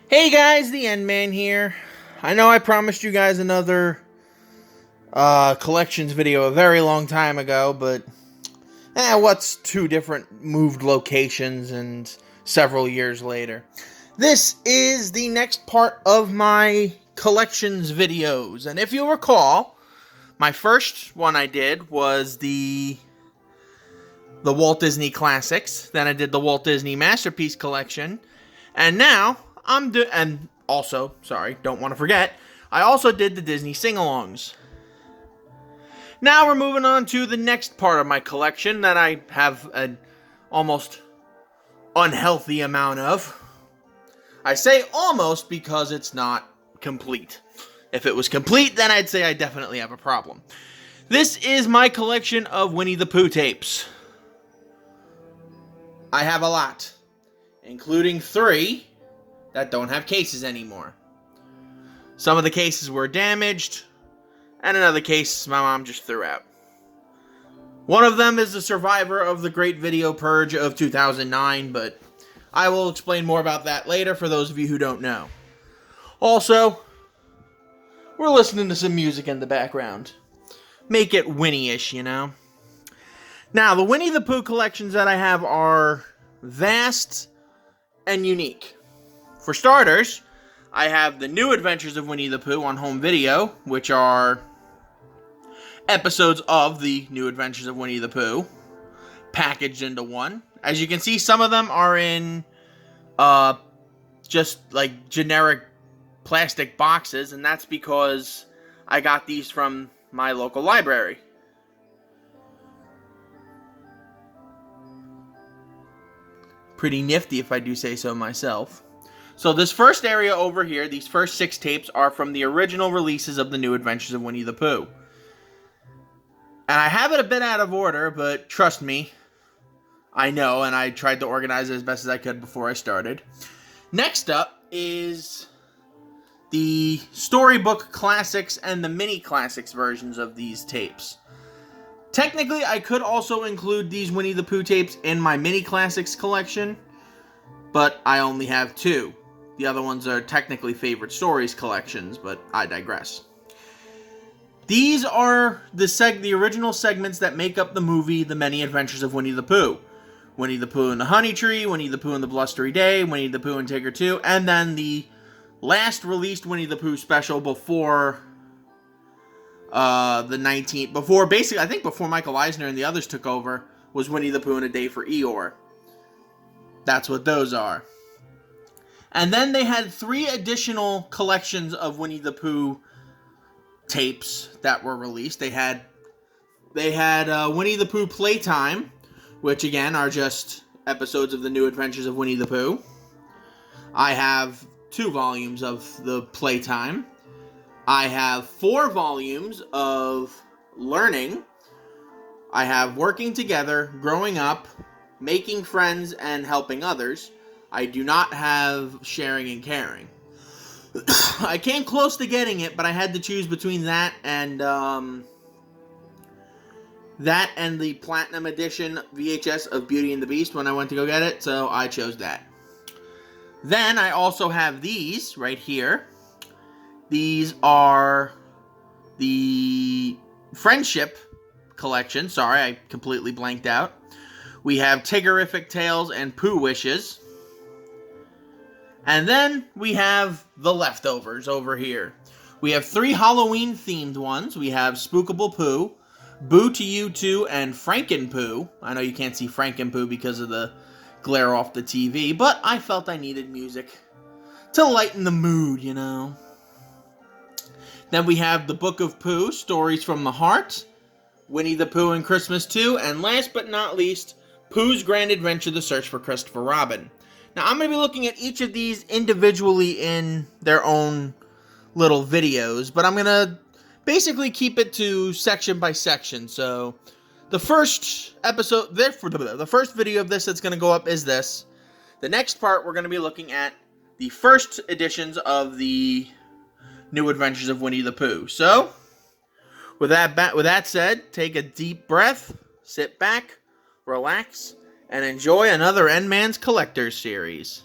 Hey guys, the N-Man here. I know I promised you guys another collections video a very long time ago, but what's two different moved locations and several years later? This is the next part of my collections videos, and if you recall, my first one I did was the Walt Disney Classics. Then I did the Walt Disney Masterpiece Collection, and now and also, sorry, don't want to forget, I also did the Disney sing-alongs. Now we're moving on to the next part of my collection that I have an almost unhealthy amount of. I say almost because it's not complete. If it was complete, then I'd say I definitely have a problem. This is my collection of Winnie the Pooh tapes. I have a lot, including 3 that don't have cases anymore. Some of the cases were damaged, and another case my mom just threw out. One of them is the survivor of the Great Video Purge of 2009, but I will explain more about that later for those of you who don't know. Also, we're listening to some music in the background. Make it Winnie-ish, you know? Now, the Winnie the Pooh collections that I have are vast and unique. For starters, I have the New Adventures of Winnie the Pooh on home video, which are episodes of the New Adventures of Winnie the Pooh, packaged into one. As you can see, some of them are in just like generic plastic boxes, and that's because I got these from my local library. Pretty nifty, if I do say so myself. So this first area over here, these first 6 tapes, are from the original releases of the New Adventures of Winnie the Pooh. And I have it a bit out of order, but trust me, I know, and I tried to organize it as best as I could before I started. Next up is the Storybook Classics and the Mini Classics versions of these tapes. Technically, I could also include these Winnie the Pooh tapes in my Mini Classics collection, but I only have 2. The other ones are technically favorite stories collections, but I digress. These are the original segments that make up the movie The Many Adventures of Winnie the Pooh. Winnie the Pooh and the Honey Tree, Winnie the Pooh and the Blustery Day, Winnie the Pooh and Tigger 2, and then the last released Winnie the Pooh special before before Michael Eisner and the others took over, was Winnie the Pooh and A Day for Eeyore. That's what those are. And then they had 3 additional collections of Winnie the Pooh tapes that were released. They had Winnie the Pooh Playtime, which again are just episodes of the New Adventures of Winnie the Pooh. I have 2 volumes of the Playtime. I have 4 volumes of Learning. I have Working Together, Growing Up, Making Friends, and Helping Others. I do not have Sharing and Caring. I came close to getting it, but I had to choose between that and the Platinum Edition VHS of Beauty and the Beast when I went to go get it, so I chose that. Then I also have these right here. These are the Friendship collection. Sorry, I completely blanked out. We have Tiggerific Tales and Pooh Wishes. And then we have the leftovers over here. We have 3 Halloween-themed ones. We have Spookable Pooh, Boo to You Too, and Franken-Pooh. I know you can't see Franken-Pooh because of the glare off the TV, but I felt I needed music to lighten the mood, you know. Then we have The Book of Pooh, Stories from the Heart, Winnie the Pooh and Christmas 2, and last but not least, Pooh's Grand Adventure, The Search for Christopher Robin. Now, I'm going to be looking at each of these individually in their own little videos, but I'm going to basically keep it to section by section. So, the first video of this that's going to go up is this. The next part, we're going to be looking at the first editions of the New Adventures of Winnie the Pooh. So, with that said, take a deep breath, sit back, relax, and enjoy another N-Man's Collectors series.